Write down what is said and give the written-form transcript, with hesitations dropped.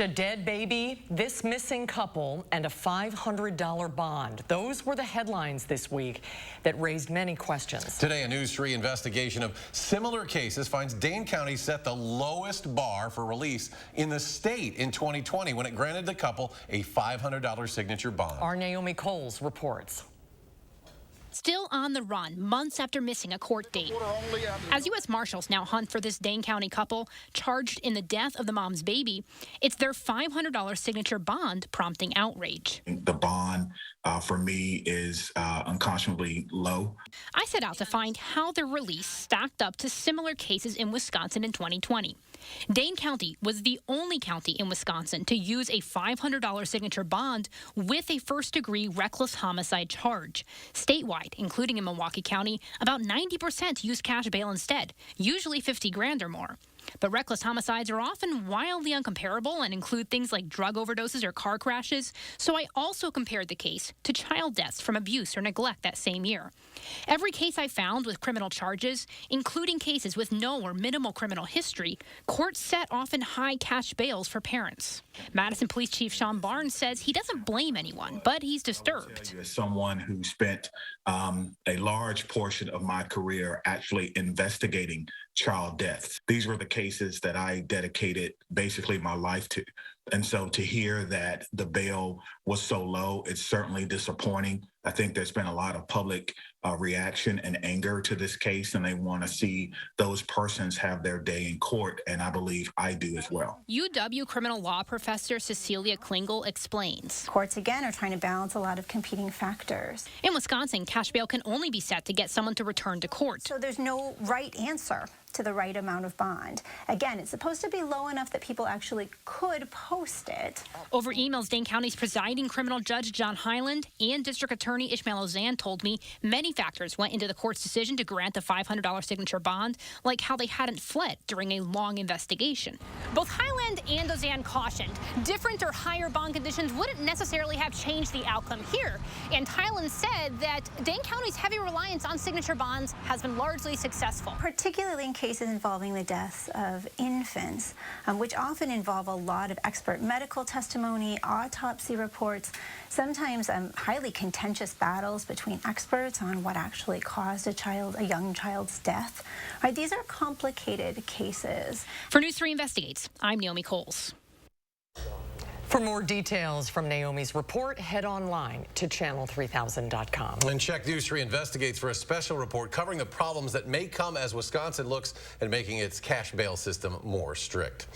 A dead baby, this missing couple, and a $500 bond. Those were the headlines this week that raised many questions. Today, a News 3 investigation of similar cases finds Dane County set the lowest bar for release in the state in 2020 when it granted the couple a $500 signature bond. Our Naomi Coles reports. Still on the run, months after missing a court date. As U.S. Marshals now hunt for this Dane County couple charged in the death of the mom's baby, it's their $500 signature bond prompting outrage. The bond for me is unconscionably low. I set out to find how their release stacked up to similar cases in Wisconsin in 2020. Dane County was the only county in Wisconsin to use a $500 signature bond with a first-degree reckless homicide charge. Statewide, including in Milwaukee County, about 90% use cash bail instead, usually $50,000 or more. But reckless homicides are often wildly uncomparable and include things like drug overdoses or car crashes, so I also compared the case to child deaths from abuse or neglect that same year. Every case I found with criminal charges, including cases with no or minimal criminal history, courts set often high cash bails for parents. Madison Police Chief Sean Barnes says he doesn't blame anyone, but he's disturbed. As someone who spent a large portion of my career actually investigating child deaths, these were the cases that I dedicated basically my life to. And so to hear that the bail was so low, it's certainly disappointing. I think there's been a lot of public reaction and anger to this case, and they want to see those persons have their day in court, and I believe I do as well. UW criminal law professor Cecilia Klingel explains. Courts, again, are trying to balance a lot of competing factors. In Wisconsin, cash bail can only be set to get someone to return to court. So there's no right answer to the right amount of bond. Again, it's supposed to be low enough that people actually could post it. Over emails, Dane County's presiding criminal judge John Hyland and District Attorney Ishmael Ozan told me many factors went into the court's decision to grant the $500 signature bond, like how they hadn't fled during a long investigation. Both Hyland and Ozan cautioned different or higher bond conditions wouldn't necessarily have changed the outcome here. And Hyland said that Dane County's heavy reliance on signature bonds has been largely successful. Particularly in cases involving the deaths of infants, which often involve a lot of expert medical testimony, autopsy reports, sometimes highly contentious battles between experts on what actually caused a young child's death. Right, these are complicated cases. For News 3 Investigates, I'm Naomi Coles. For more details from Naomi's report, head online to channel3000.com. And check News 3 Investigates for a special report covering the problems that may come as Wisconsin looks at making its cash bail system more strict.